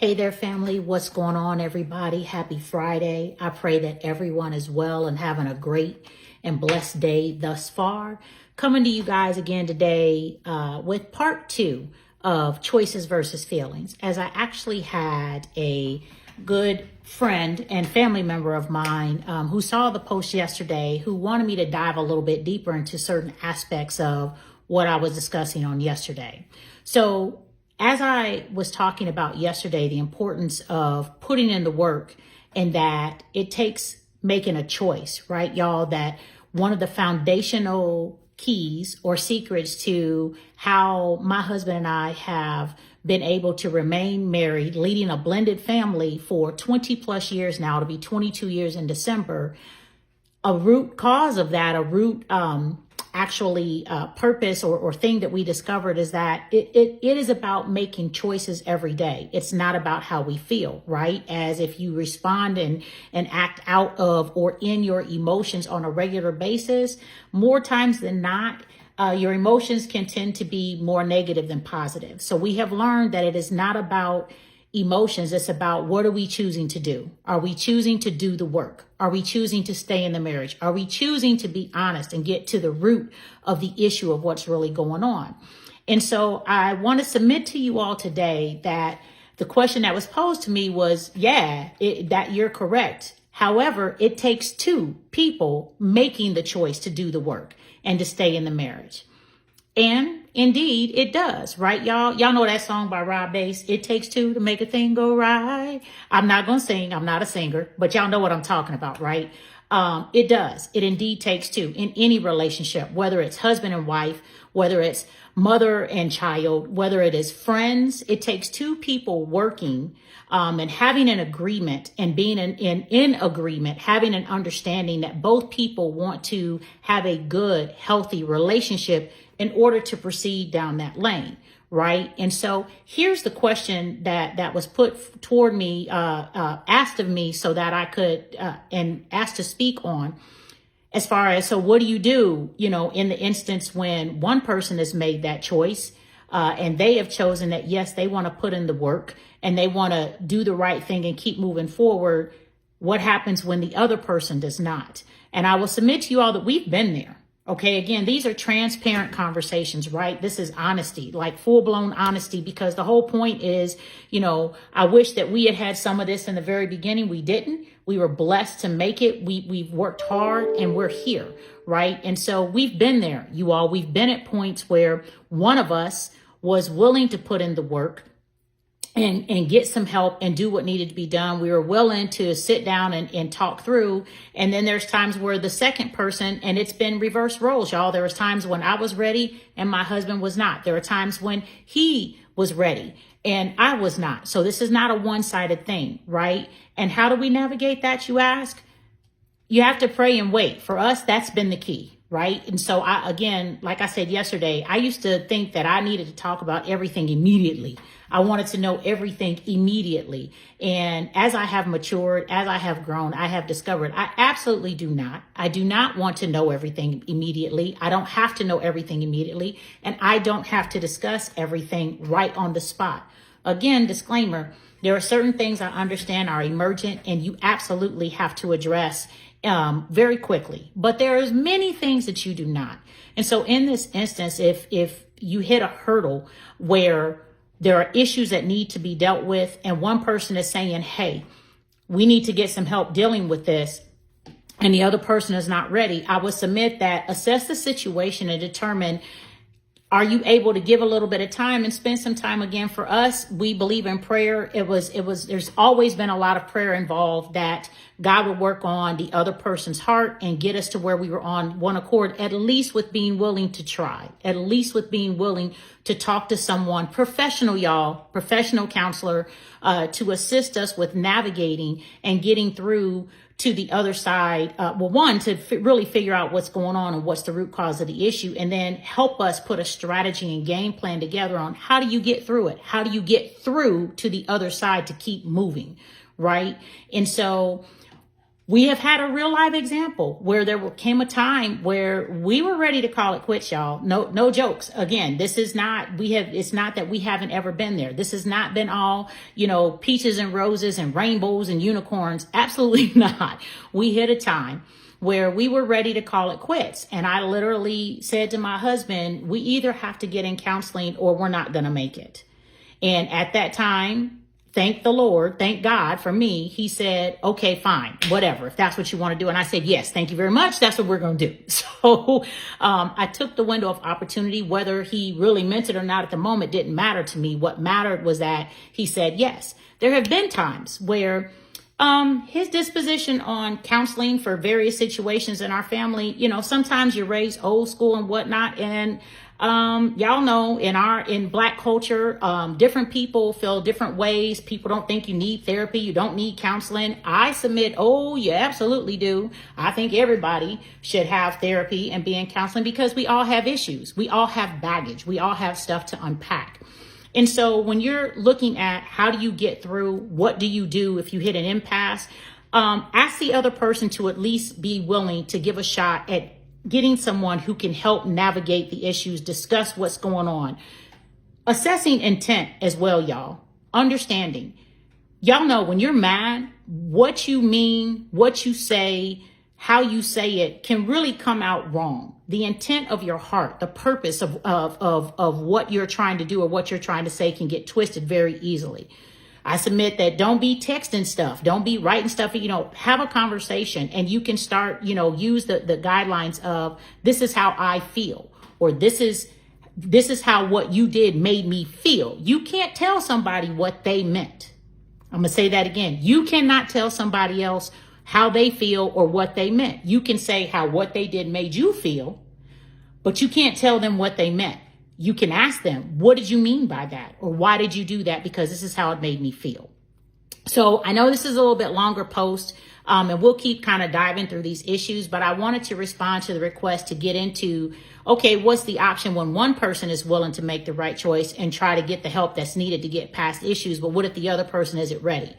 Hey there, family. What's going on, everybody? Happy Friday. I pray that everyone is well and having a great and blessed day thus far. Coming to you guys again today with part 2 of choices versus feelings, as I actually had a good friend and family member of mine who saw the post yesterday, who wanted me to dive a little bit deeper into certain aspects of what I was discussing on yesterday. So as I was talking about yesterday, the importance of putting in the work, and that it takes making a choice, right, y'all? That one of the foundational keys or secrets to how my husband and I have been able to remain married, leading a blended family for 20 plus years now, to be 22 years in December. A root cause of that, purpose or thing that we discovered is that it is about making choices every day. It's not about how we feel, right? As if you respond and act out of or in your emotions on a regular basis, more times than not, your emotions can tend to be more negative than positive. So we have learned that it is not about emotions. It's about, what are we choosing to do? Are we choosing to do the work? Are we choosing to stay in the marriage? Are we choosing to be honest and get to the root of the issue of what's really going on? And so I want to submit to you all today that the question that was posed to me was, that you're correct. However, it takes two people making the choice to do the work and to stay in the marriage. And indeed, it does, right, y'all? Y'all know that song by Rob Bass, "It Takes Two to Make a Thing Go Right." I'm not going to sing. I'm not a singer, but y'all know what I'm talking about, right? It does. It indeed takes two in any relationship, whether it's husband and wife, whether it's mother and child, whether it is friends. It takes two people working and having an agreement and being in agreement, having an understanding that both people want to have a good, healthy relationship in order to proceed down that lane, right? And so here's the question that was put toward me, asked of me, so that I could, and asked to speak on, as far as, so what do you do, in the instance when one person has made that choice, and they have chosen that, yes, they want to put in the work and they want to do the right thing and keep moving forward. What happens when the other person does not? And I will submit to you all that we've been there. Okay, again, these are transparent conversations, right? This is honesty, like full-blown honesty, because the whole point is, I wish that we had had some of this in the very beginning. We didn't. We were blessed to make it. We've worked hard and we're here, right? And so we've been there, you all. We've been at points where one of us was willing to put in the work and get some help and do what needed to be done. We were willing to sit down and talk through. And then there's times where the second person, and it's been reverse roles, y'all. There was times when I was ready and my husband was not. There were times when he was ready and I was not. So this is not a one-sided thing, right? And how do we navigate that, you ask? You have to pray and wait. For us, that's been the key, right? And so again, like I said yesterday, I used to think that I needed to talk about everything immediately. I wanted to know everything immediately. And as I have matured, as I have grown, I have discovered I absolutely do not. I do not want to know everything immediately. I don't have to know everything immediately. And I don't have to discuss everything right on the spot. Again, disclaimer, there are certain things I understand are emergent and you absolutely have to address very quickly. But there's many things that you do not. And so in this instance, if you hit a hurdle where there are issues that need to be dealt with, and one person is saying, hey, we need to get some help dealing with this, and the other person is not ready, I would submit that assess the situation and determine, are you able to give a little bit of time and spend some time? Again, for us, we believe in prayer. There's always been a lot of prayer involved, that God would work on the other person's heart and get us to where we were on one accord, at least with being willing to try, at least with being willing to talk to someone professional, y'all, professional counselor, to assist us with navigating and getting through to the other side. To really figure out what's going on and what's the root cause of the issue, and then help us put a strategy and game plan together on how do you get through it? How do you get through to the other side to keep moving, right? And so We have had a real live example where came a time where we were ready to call it quits, y'all. No jokes. Again, it's not that we haven't ever been there. This has not been all, peaches and roses and rainbows and unicorns. Absolutely not. We hit a time where we were ready to call it quits. And I literally said to my husband, we either have to get in counseling or we're not going to make it. And at that time, thank the Lord, thank God for me. He said, okay, fine, whatever, if that's what you want to do. And I said, yes, thank you very much. That's what we're going to do. So I took the window of opportunity. Whether he really meant it or not at the moment didn't matter to me. What mattered was that he said yes. There have been times where his disposition on counseling for various situations in our family, sometimes you're raised old school and whatnot. And y'all know in Black culture, different people feel different ways. People don't think you need therapy. You don't need counseling. I submit, oh, you absolutely do. I think everybody should have therapy and be in counseling because we all have issues. We all have baggage. We all have stuff to unpack. And so when you're looking at how do you get through, what do you do if you hit an impasse, ask the other person to at least be willing to give a shot at getting someone who can help navigate the issues, discuss what's going on. Assessing intent as well, y'all. Understanding. Y'all know when you're mad, what you mean, what you say, how you say it can really come out wrong. The intent of your heart, the purpose of what you're trying to do or what you're trying to say can get twisted very easily. I submit that don't be texting stuff. Don't be writing stuff. Have a conversation and you can start, use the guidelines of this is how I feel, or this is how what you did made me feel. You can't tell somebody what they meant. I'm going to say that again. You cannot tell somebody else how they feel or what they meant. You can say how what they did made you feel, but you can't tell them what they meant. You can ask them, what did you mean by that? Or why did you do that? Because this is how it made me feel. So I know this is a little bit longer post, and we'll keep kind of diving through these issues, but I wanted to respond to the request to get into, okay, what's the option when one person is willing to make the right choice and try to get the help that's needed to get past issues, but what if the other person isn't ready?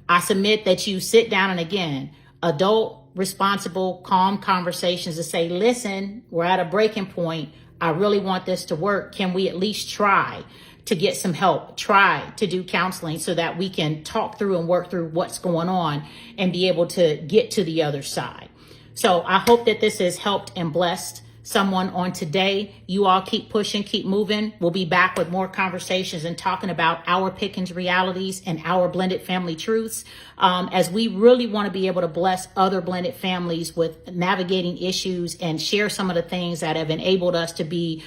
I submit that you sit down and again, adult, responsible, calm conversations to say, listen, we're at a breaking point. I really want this to work. Can we at least try to get some help, try to do counseling so that we can talk through and work through what's going on and be able to get to the other side. So I hope that this has helped and blessed someone on today. You all keep pushing, keep moving. We'll be back with more conversations and talking about our Pickens realities and our blended family truths, as we really want to be able to bless other blended families with navigating issues and share some of the things that have enabled us to be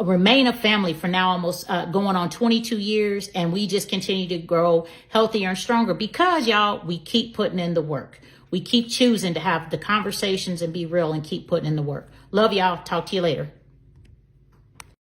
remain a family for now almost going on 22 years. And we just continue to grow healthier and stronger because, y'all, we keep putting in the work. We keep choosing to have the conversations and be real and keep putting in the work. Love y'all. Talk to you later.